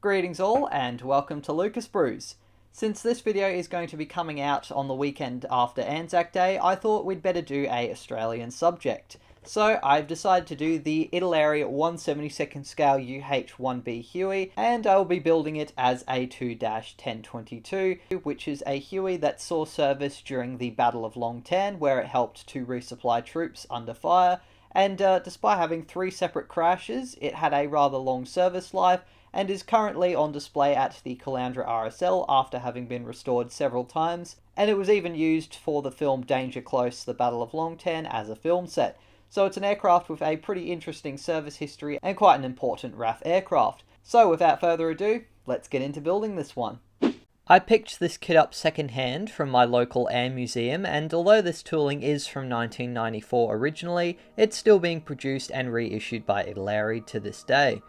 Greetings all and welcome to Lucas Brews. Since this video is going to be coming out on the weekend after ANZAC Day, I thought we'd better do a Australian subject. So I've decided to do the Italeri 1/72nd scale UH-1B Huey, and I will be building it as a 2-1022, which is a Huey that saw service during the Battle of Long Tan, where it helped to resupply troops under fire, and despite having 3 separate crashes, it had a rather long service life, and is currently on display at the Caloundra RSL after having been restored several times, and it was even used for the film Danger Close, the Battle of Long Tan as a film set. So it's an aircraft with a pretty interesting service history and quite an important RAAF aircraft. So without further ado, let's get into building this one. I picked this kit up second-hand from my local AIM museum, and although this tooling is from 1994 originally, it's still being produced and reissued by Italeri to this day.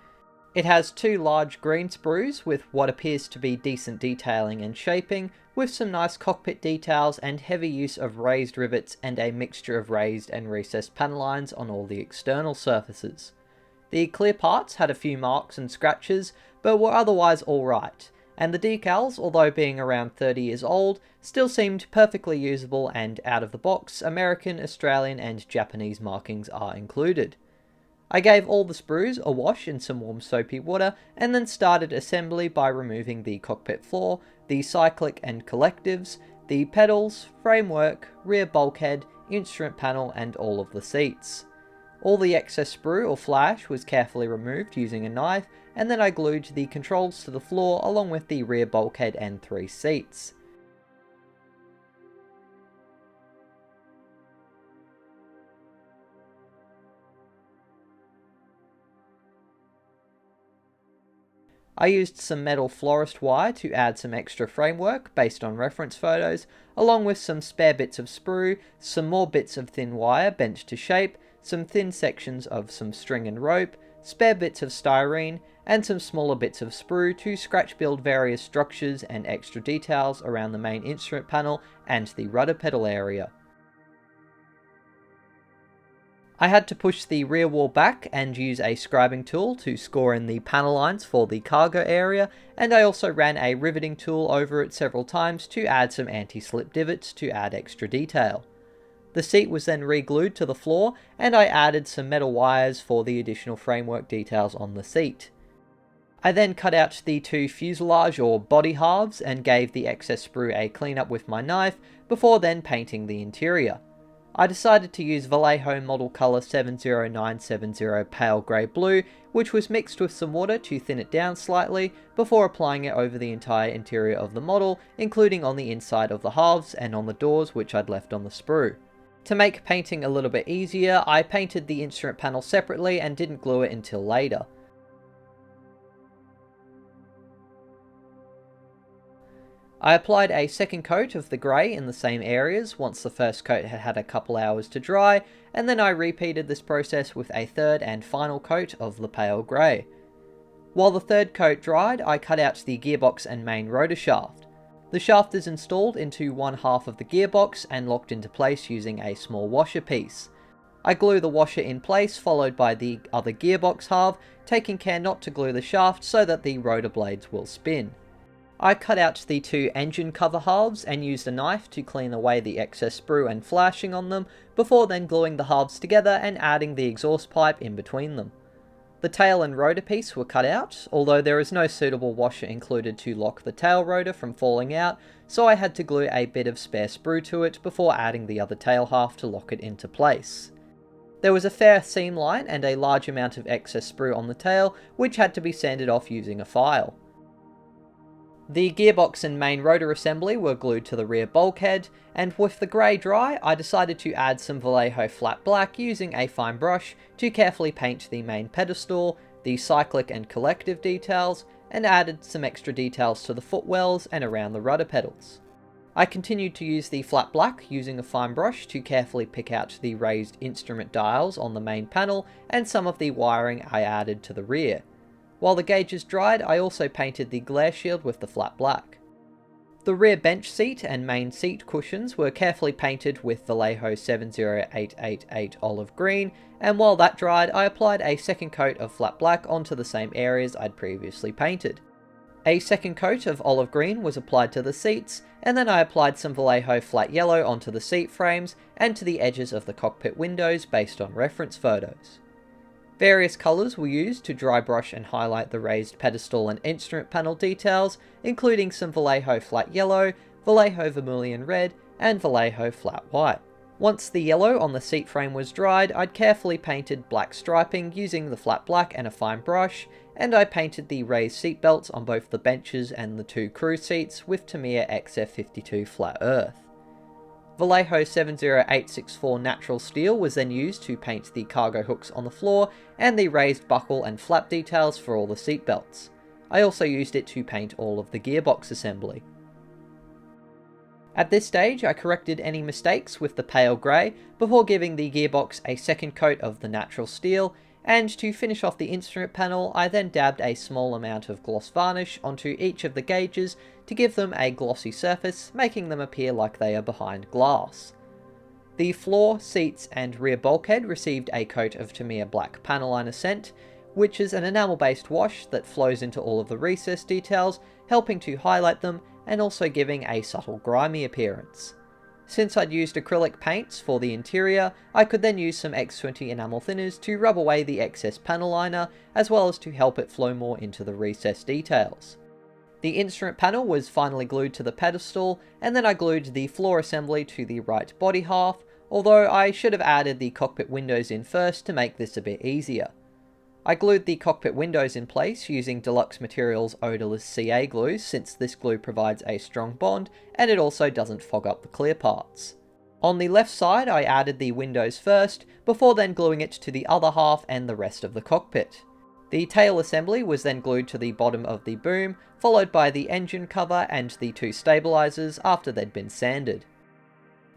It has 2 large green sprues with what appears to be decent detailing and shaping, with some nice cockpit details and heavy use of raised rivets and a mixture of raised and recessed panel lines on all the external surfaces. The clear parts had a few marks and scratches, but were otherwise alright, and the decals, although being around 30 years old, still seemed perfectly usable, and out of the box, American, Australian and Japanese markings are included. I gave all the sprues a wash in some warm soapy water and then started assembly by removing the cockpit floor, the cyclic and collectives, the pedals, framework, rear bulkhead, instrument panel and all of the seats. All the excess sprue or flash was carefully removed using a knife, and then I glued the controls to the floor along with the rear bulkhead and 3 seats. I used some metal florist wire to add some extra framework based on reference photos, along with some spare bits of sprue, some more bits of thin wire bent to shape, some thin sections of some string and rope, spare bits of styrene, and some smaller bits of sprue to scratch build various structures and extra details around the main instrument panel and the rudder pedal area. I had to push the rear wall back and use a scribing tool to score in the panel lines for the cargo area, and I also ran a riveting tool over it several times to add some anti-slip divots to add extra detail. The seat was then re-glued to the floor, and I added some metal wires for the additional framework details on the seat. I then cut out the 2 fuselage or body halves and gave the excess sprue a clean up with my knife before then painting the interior. I decided to use Vallejo model colour 70970 pale grey blue, which was mixed with some water to thin it down slightly before applying it over the entire interior of the model, including on the inside of the halves and on the doors which I'd left on the sprue. To make painting a little bit easier, I painted the instrument panel separately and didn't glue it until later. I applied a second coat of the grey in the same areas once the first coat had had a couple hours to dry, and then I repeated this process with a third and final coat of the pale grey. While the third coat dried, I cut out the gearbox and main rotor shaft. The shaft is installed into one half of the gearbox and locked into place using a small washer piece. I glue the washer in place followed by the other gearbox half, taking care not to glue the shaft so that the rotor blades will spin. I cut out the 2 engine cover halves and used a knife to clean away the excess sprue and flashing on them, before then gluing the halves together and adding the exhaust pipe in between them. The tail and rotor piece were cut out, although there is no suitable washer included to lock the tail rotor from falling out, so I had to glue a bit of spare sprue to it before adding the other tail half to lock it into place. There was a fair seam line and a large amount of excess sprue on the tail, which had to be sanded off using a file. The gearbox and main rotor assembly were glued to the rear bulkhead, and with the grey dry, I decided to add some Vallejo flat black using a fine brush to carefully paint the main pedestal, the cyclic and collective details, and added some extra details to the footwells and around the rudder pedals. I continued to use the flat black using a fine brush to carefully pick out the raised instrument dials on the main panel and some of the wiring I added to the rear. While the gauges dried, I also painted the glare shield with the flat black. The rear bench seat and main seat cushions were carefully painted with Vallejo 70888 olive green, and while that dried, I applied a second coat of flat black onto the same areas I'd previously painted. A second coat of olive green was applied to the seats, and then I applied some Vallejo flat yellow onto the seat frames and to the edges of the cockpit windows based on reference photos. Various colours were used to dry brush and highlight the raised pedestal and instrument panel details, including some Vallejo flat yellow, Vallejo vermilion red, and Vallejo flat white. Once the yellow on the seat frame was dried, I'd carefully painted black striping using the flat black and a fine brush, and I painted the raised seat belts on both the benches and the two crew seats with Tamiya XF52 flat earth. Vallejo 70864 natural steel was then used to paint the cargo hooks on the floor and the raised buckle and flap details for all the seat belts. I also used it to paint all of the gearbox assembly. At this stage I corrected any mistakes with the pale grey before giving the gearbox a second coat of the natural steel, and to finish off the instrument panel I then dabbed a small amount of gloss varnish onto each of the gauges to give them a glossy surface, making them appear like they are behind glass. The floor, seats and rear bulkhead received a coat of Tamiya black panel liner scent, which is an enamel based wash that flows into all of the recess details, helping to highlight them and also giving a subtle grimy appearance. Since I'd used acrylic paints for the interior, I could then use some X20 enamel thinners to rub away the excess panel liner, as well as to help it flow more into the recess details. The instrument panel was finally glued to the pedestal, and then I glued the floor assembly to the right body half, although I should have added the cockpit windows in first to make this a bit easier. I glued the cockpit windows in place using Deluxe Materials odorless CA glue, since this glue provides a strong bond and it also doesn't fog up the clear parts. On the left side I added the windows first, before then gluing it to the other half and the rest of the cockpit. The tail assembly was then glued to the bottom of the boom, followed by the engine cover and the two stabilizers after they'd been sanded.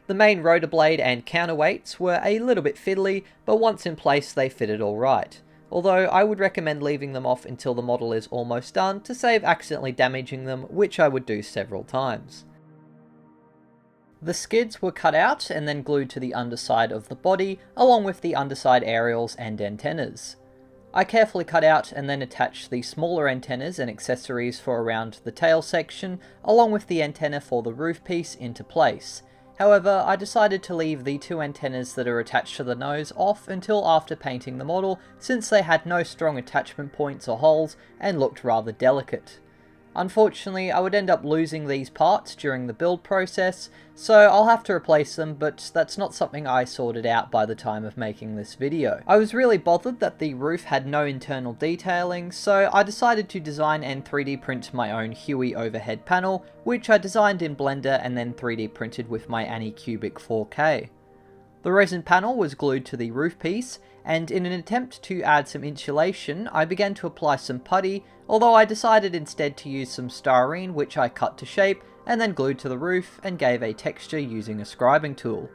The main rotor blade and counterweights were a little bit fiddly, but once in place they fitted alright, although I would recommend leaving them off until the model is almost done to save accidentally damaging them, which I would do several times. The skids were cut out and then glued to the underside of the body, along with the underside aerials and antennas. I carefully cut out and then attached the smaller antennas and accessories for around the tail section, along with the antenna for the roof piece, into place. However, I decided to leave the two antennas that are attached to the nose off until after painting the model, since they had no strong attachment points or holes and looked rather delicate. Unfortunately, I would end up losing these parts during the build process, so I'll have to replace them, but that's not something I sorted out by the time of making this video. I was really bothered that the roof had no internal detailing, so I decided to design and 3D print my own Huey overhead panel, which I designed in Blender and then 3D printed with my Anycubic 4K. The resin panel was glued to the roof piece, and in an attempt to add some insulation, I began to apply some putty, although I decided instead to use some styrene, which I cut to shape and then glued to the roof and gave a texture using a scribing tool.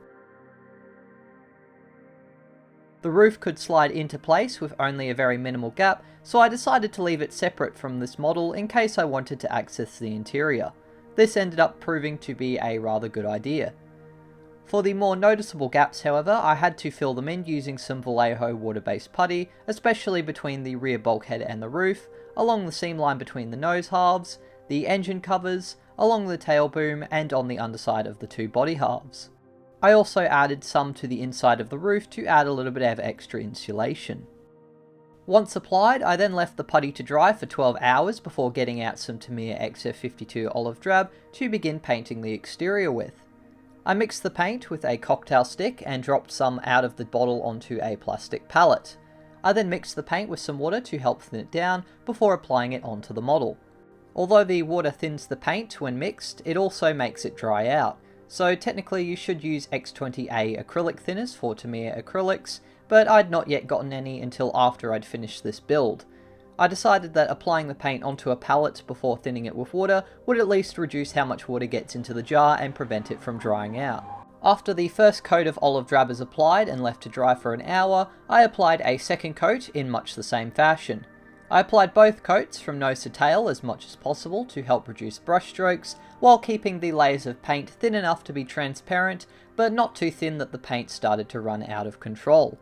The roof could slide into place with only a very minimal gap, so I decided to leave it separate from this model in case I wanted to access the interior. This ended up proving to be a rather good idea. For the more noticeable gaps, however, I had to fill them in using some Vallejo water-based putty, especially between the rear bulkhead and the roof, along the seam line between the nose halves, the engine covers, along the tail boom, and on the underside of the two body halves. I also added some to the inside of the roof to add a little bit of extra insulation. Once applied, I then left the putty to dry for 12 hours before getting out some Tamiya XF52 olive drab to begin painting the exterior with. I mixed the paint with a cocktail stick and dropped some out of the bottle onto a plastic palette. I then mixed the paint with some water to help thin it down before applying it onto the model. Although the water thins the paint when mixed, it also makes it dry out, so technically you should use X20A acrylic thinners for Tamiya acrylics, but I'd not yet gotten any until after I'd finished this build. I decided that applying the paint onto a palette before thinning it with water would at least reduce how much water gets into the jar and prevent it from drying out. After the first coat of olive drab is applied and left to dry for an hour, I applied a second coat in much the same fashion. I applied both coats from nose to tail as much as possible to help reduce brush strokes, while keeping the layers of paint thin enough to be transparent, but not too thin that the paint started to run out of control.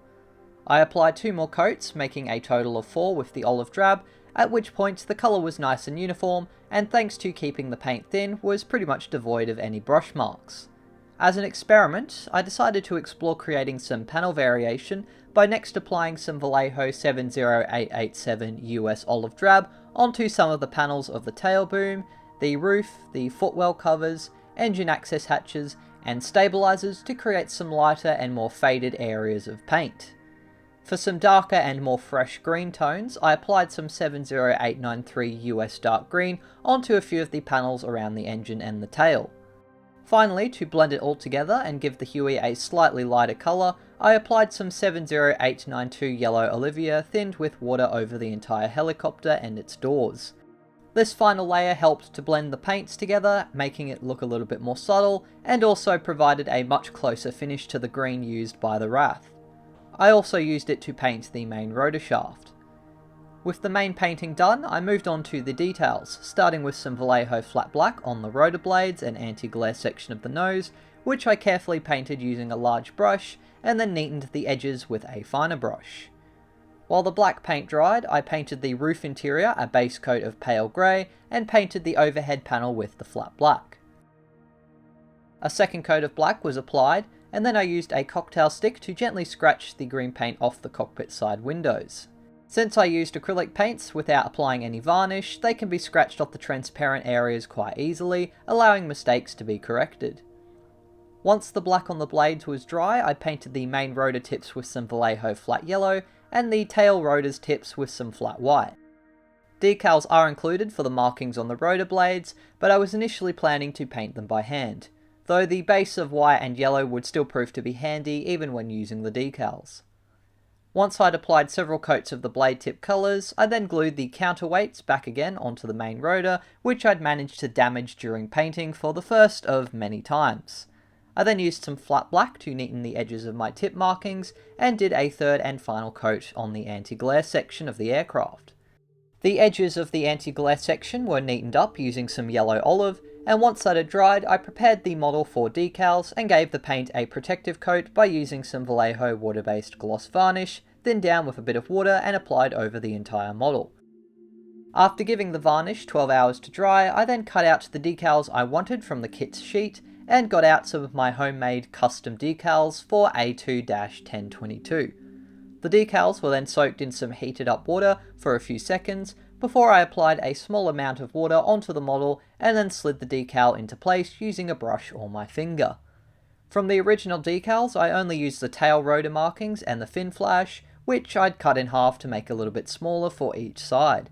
I applied 2 more coats, making a total of 4 with the olive drab, at which point the colour was nice and uniform, and thanks to keeping the paint thin, was pretty much devoid of any brush marks. As an experiment, I decided to explore creating some panel variation by next applying some Vallejo 70887 US olive drab onto some of the panels of the tail boom, the roof, the footwell covers, engine access hatches, and stabilizers to create some lighter and more faded areas of paint. For some darker and more fresh green tones, I applied some 70893 US dark green onto a few of the panels around the engine and the tail. Finally, to blend it all together and give the Huey a slightly lighter colour, I applied some 70892 yellow Olivia thinned with water over the entire helicopter and its doors. This final layer helped to blend the paints together, making it look a little bit more subtle, and also provided a much closer finish to the green used by the RAAF. I also used it to paint the main rotor shaft. With the main painting done, I moved on to the details, starting with some Vallejo flat black on the rotor blades and anti-glare section of the nose, which I carefully painted using a large brush, and then neatened the edges with a finer brush. While the black paint dried, I painted the roof interior a base coat of pale grey, and painted the overhead panel with the flat black. A second coat of black was applied, and then I used a cocktail stick to gently scratch the green paint off the cockpit side windows. Since I used acrylic paints without applying any varnish, they can be scratched off the transparent areas quite easily, allowing mistakes to be corrected. Once the black on the blades was dry, I painted the main rotor tips with some Vallejo flat yellow, and the tail rotor's tips with some flat white. Decals are included for the markings on the rotor blades, but I was initially planning to paint them by hand, though the base of white and yellow would still prove to be handy even when using the decals. Once I'd applied several coats of the blade tip colours, I then glued the counterweights back again onto the main rotor, which I'd managed to damage during painting for the first of many times. I then used some flat black to neaten the edges of my tip markings, and did a third and final coat on the anti-glare section of the aircraft. The edges of the anti-glare section were neatened up using some yellow olive, and once that had dried, I prepared the model for decals and gave the paint a protective coat by using some Vallejo water-based gloss varnish, thinned down with a bit of water and applied over the entire model. After giving the varnish 12 hours to dry, I then cut out the decals I wanted from the kit's sheet, and got out some of my homemade custom decals for A2-1022. The decals were then soaked in some heated up water for a few seconds, before I applied a small amount of water onto the model and then slid the decal into place using a brush or my finger. From the original decals, I only used the tail rotor markings and the fin flash, which I'd cut in half to make a little bit smaller for each side.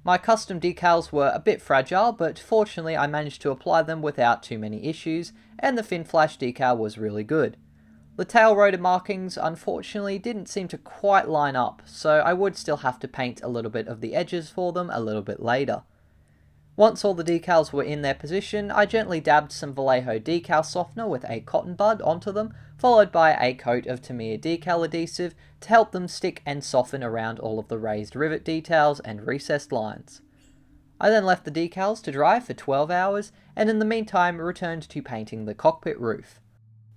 My custom decals were a bit fragile, but fortunately I managed to apply them without too many issues, and the fin flash decal was really good. The tail rotor markings unfortunately didn't seem to quite line up, so I would still have to paint a little bit of the edges for them a little bit later. Once all the decals were in their position, I gently dabbed some Vallejo decal softener with a cotton bud onto them, followed by a coat of Tamiya decal adhesive to help them stick and soften around all of the raised rivet details and recessed lines. I then left the decals to dry for 12 hours, and in the meantime returned to painting the cockpit roof.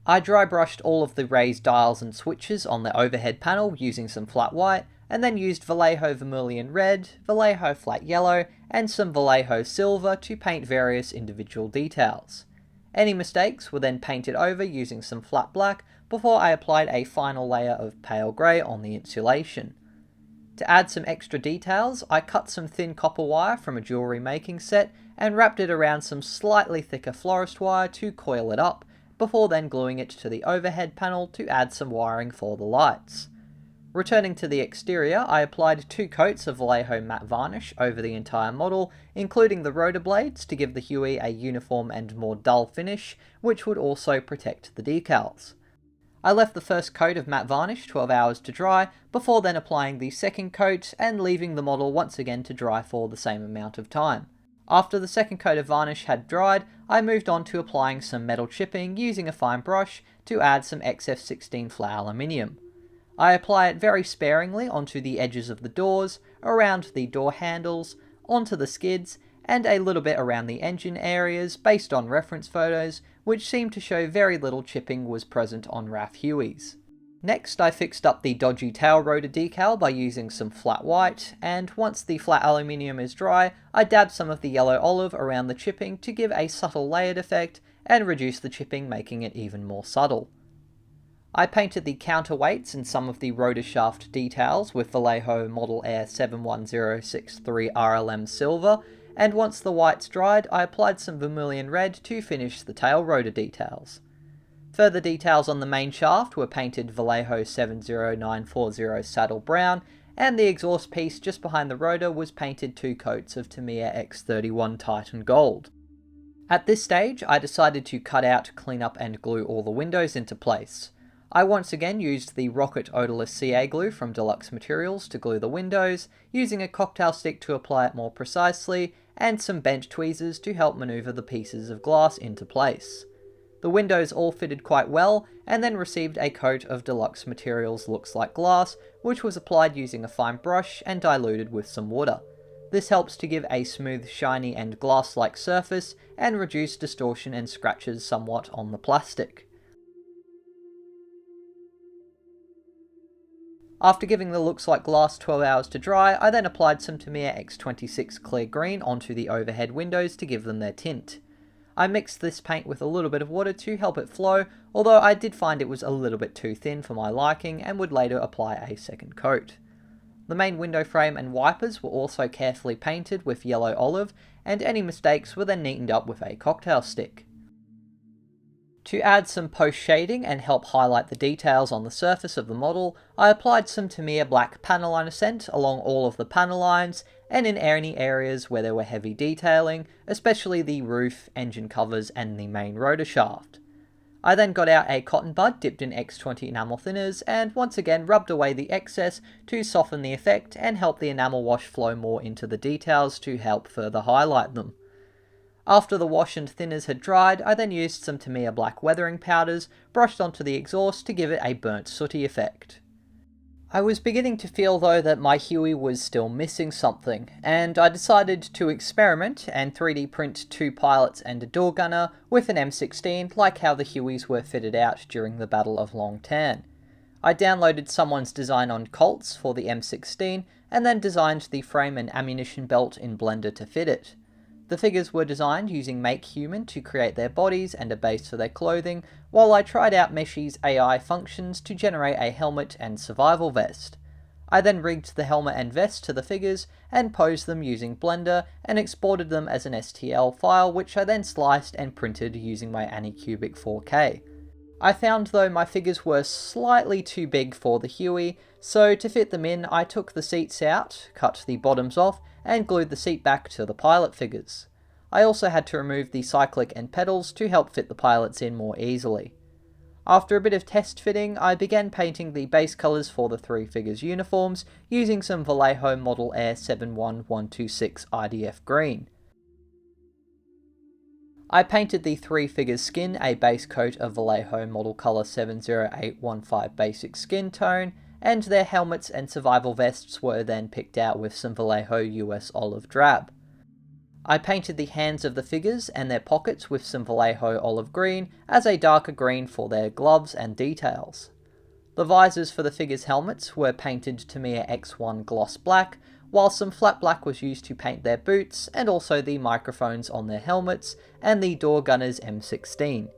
I dry brushed all of the raised dials and switches on the overhead panel using some flat white, and then used Vallejo vermilion red, Vallejo flat yellow, and some Vallejo silver to paint various individual details. Any mistakes were then painted over using some flat black before I applied a final layer of pale grey on the insulation. To add some extra details, I cut some thin copper wire from a jewellery making set and wrapped it around some slightly thicker florist wire to coil it up, before then gluing it to the overhead panel to add some wiring for the lights. Returning to the exterior, I applied 2 coats of Vallejo matte varnish over the entire model, including the rotor blades to give the Huey a uniform and more dull finish, which would also protect the decals. I left the first coat of matte varnish 12 hours to dry, before then applying the second coat and leaving the model once again to dry for the same amount of time. After the second coat of varnish had dried, I moved on to applying some metal chipping using a fine brush to add some XF16 flat aluminium. I apply it very sparingly onto the edges of the doors, around the door handles, onto the skids, and a little bit around the engine areas based on reference photos, which seem to show very little chipping was present on RAAF Hueys. Next, I fixed up the dodgy tail rotor decal by using some flat white, and once the flat aluminium is dry, I dabbed some of the yellow olive around the chipping to give a subtle layered effect and reduce the chipping, making it even more subtle. I painted the counterweights and some of the rotor shaft details with Vallejo Model Air 71063 RLM silver, and once the whites dried, I applied some vermilion red to finish the tail rotor details. Further details on the main shaft were painted Vallejo 70940 saddle brown, and the exhaust piece just behind the rotor was painted 2 coats of Tamiya X31 Titan Gold. At this stage, I decided to cut out, clean up and glue all the windows into place. I once again used the Rocket Odorless CA glue from Deluxe Materials to glue the windows, using a cocktail stick to apply it more precisely, and some bent tweezers to help maneuver the pieces of glass into place. The windows all fitted quite well, and then received a coat of Deluxe Materials Looks Like Glass, which was applied using a fine brush and diluted with some water. This helps to give a smooth, shiny and glass-like surface, and reduce distortion and scratches somewhat on the plastic. After giving the Looks Like Glass 12 hours to dry, I then applied some Tamiya X26 Clear Green onto the overhead windows to give them their tint. I mixed this paint with a little bit of water to help it flow, although I did find it was a little bit too thin for my liking and would later apply a second coat. The main window frame and wipers were also carefully painted with yellow olive, and any mistakes were then neatened up with a cocktail stick. To add some post shading and help highlight the details on the surface of the model, I applied some Tamiya black panel liner scent along all of the panel lines and in any areas where there were heavy detailing, especially the roof, engine covers and the main rotor shaft. I then got out a cotton bud dipped in X20 enamel thinners and once again rubbed away the excess to soften the effect and help the enamel wash flow more into the details to help further highlight them. After the wash and thinners had dried, I then used some Tamiya black weathering powders brushed onto the exhaust to give it a burnt sooty effect. I was beginning to feel though that my Huey was still missing something, and I decided to experiment and 3D print 2 pilots and a door gunner with an M16 like how the Hueys were fitted out during the Battle of Long Tan. I downloaded someone's design on Colts for the M16 and then designed the frame and ammunition belt in Blender to fit it. The figures were designed using Make Human to create their bodies and a base for their clothing, while I tried out Meshi's AI functions to generate a helmet and survival vest. I then rigged the helmet and vest to the figures and posed them using Blender and exported them as an STL file, which I then sliced and printed using my Anycubic 4K. I found though my figures were slightly too big for the Huey, so to fit them in I took the seats out, cut the bottoms off, and glued the seat back to the pilot figures. I also had to remove the cyclic and pedals to help fit the pilots in more easily. After a bit of test fitting, I began painting the base colours for the 3 figures' uniforms using some Vallejo Model Air 71126 IDF green. I painted the 3 figures' skin a base coat of Vallejo Model Colour 70815 basic skin tone, and their helmets and survival vests were then picked out with some Vallejo US Olive Drab. I painted the hands of the figures and their pockets with some Vallejo Olive Green as a darker green for their gloves and details. The visors for the figures' helmets were painted Tamiya X1 Gloss Black, while some flat black was used to paint their boots and also the microphones on their helmets and the door gunner's M16.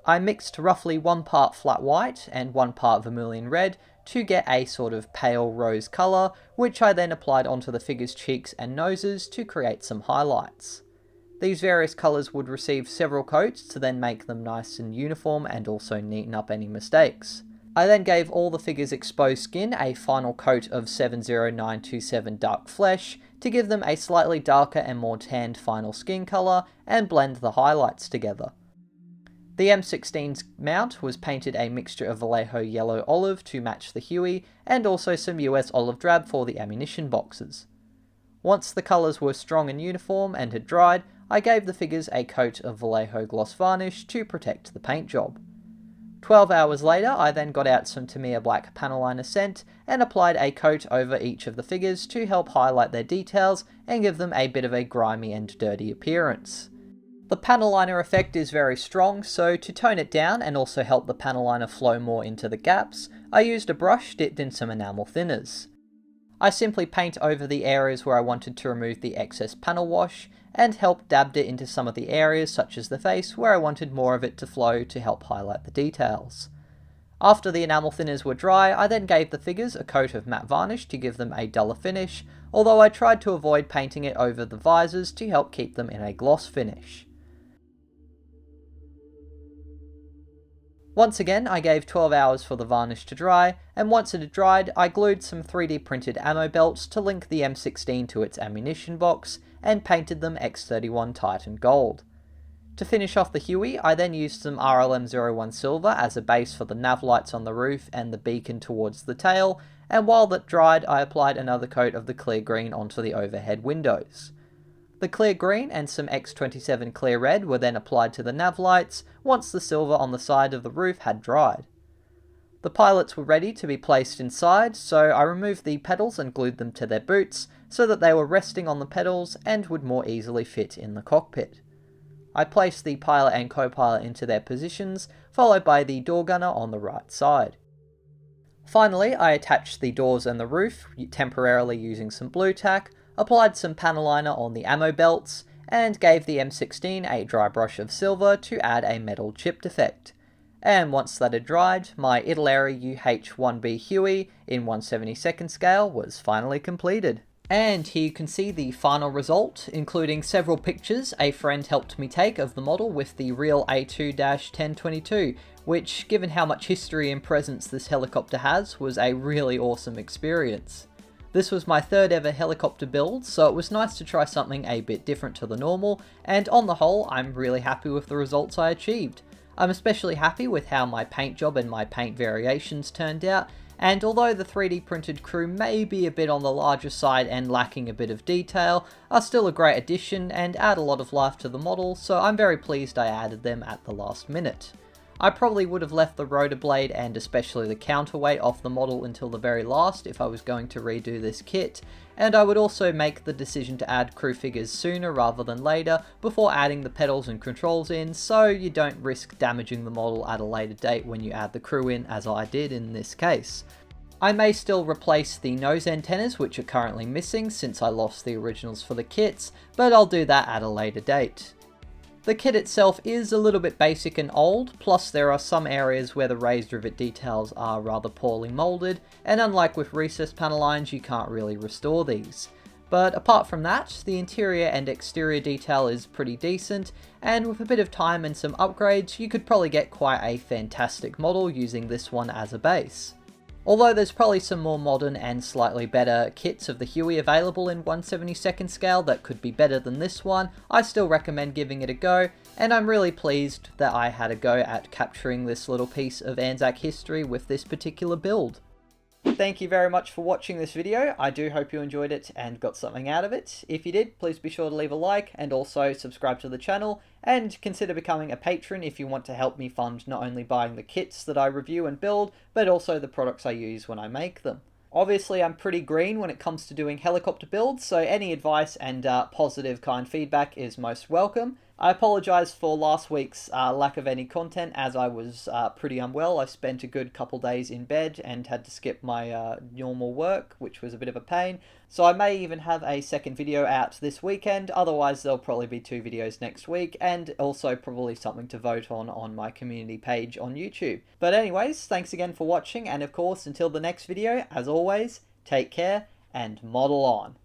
I mixed roughly 1 part flat white and 1 part vermilion red to get a sort of pale rose colour, which I then applied onto the figures' cheeks and noses to create some highlights. These various colours would receive several coats to then make them nice and uniform and also neaten up any mistakes. I then gave all the figures' exposed skin a final coat of 70927 Dark Flesh to give them a slightly darker and more tanned final skin colour and blend the highlights together. The M16's mount was painted a mixture of Vallejo Yellow Olive to match the Huey, and also some US Olive Drab for the ammunition boxes. Once the colours were strong and uniform and had dried, I gave the figures a coat of Vallejo Gloss Varnish to protect the paint job. 12 hours later, I then got out some Tamiya Black panel liner scent and applied a coat over each of the figures to help highlight their details and give them a bit of a grimy and dirty appearance. The panel liner effect is very strong, so to tone it down and also help the panel liner flow more into the gaps, I used a brush dipped in some enamel thinners. I simply paint over the areas where I wanted to remove the excess panel wash, and dabbed it into some of the areas such as the face where I wanted more of it to flow to help highlight the details. After the enamel thinners were dry, I then gave the figures a coat of matte varnish to give them a duller finish, although I tried to avoid painting it over the visors to help keep them in a gloss finish. Once again, I gave 12 hours for the varnish to dry, and once it had dried, I glued some 3D printed ammo belts to link the M16 to its ammunition box, and painted them X31 Titan Gold. To finish off the Huey, I then used some RLM01 Silver as a base for the nav lights on the roof and the beacon towards the tail, and while that dried, I applied another coat of the clear green onto the overhead windows. The clear green and some X27 clear red were then applied to the nav lights once the silver on the side of the roof had dried. The pilots were ready to be placed inside, so I removed the pedals and glued them to their boots so that they were resting on the pedals and would more easily fit in the cockpit. I placed the pilot and co-pilot into their positions, followed by the door gunner on the right side. Finally, I attached the doors and the roof, temporarily using some blue tack, applied some panel liner on the ammo belts, and gave the M16 a dry brush of silver to add a metal chipped effect. And once that had dried, my Italeri UH-1B Huey in 1/72nd scale was finally completed. And here you can see the final result, including several pictures a friend helped me take of the model with the real A2-1022, which, given how much history and presence this helicopter has, was a really awesome experience. This was my third ever helicopter build, so it was nice to try something a bit different to the normal, and on the whole, I'm really happy with the results I achieved. I'm especially happy with how my paint job and my paint variations turned out, and although the 3D printed crew may be a bit on the larger side and lacking a bit of detail, are still a great addition and add a lot of life to the model, so I'm very pleased I added them at the last minute. I probably would have left the rotor blade and especially the counterweight off the model until the very last if I was going to redo this kit, and I would also make the decision to add crew figures sooner rather than later before adding the pedals and controls in, so you don't risk damaging the model at a later date when you add the crew in, as I did in this case. I may still replace the nose antennas, which are currently missing since I lost the originals for the kits, but I'll do that at a later date. The kit itself is a little bit basic and old, plus there are some areas where the raised rivet details are rather poorly moulded, and unlike with recessed panel lines, you can't really restore these. But apart from that, the interior and exterior detail is pretty decent, and with a bit of time and some upgrades, you could probably get quite a fantastic model using this one as a base. Although there's probably some more modern and slightly better kits of the Huey available in 1/72nd scale that could be better than this one, I still recommend giving it a go, and I'm really pleased that I had a go at capturing this little piece of ANZAC history with this particular build. Thank you very much for watching this video. I do hope you enjoyed it and got something out of it. If you did, please be sure to leave a like and also subscribe to the channel, and consider becoming a patron if you want to help me fund not only buying the kits that I review and build, but also the products I use when I make them. Obviously, I'm pretty green when it comes to doing helicopter builds, so any advice and positive kind feedback is most welcome. I apologise for last week's lack of any content, as I was pretty unwell. I spent a good couple days in bed and had to skip my normal work, which was a bit of a pain. So I may even have a second video out this weekend, otherwise there'll probably be 2 videos next week, and also probably something to vote on my community page on YouTube. But anyways, thanks again for watching, and of course, until the next video, as always, take care and model on.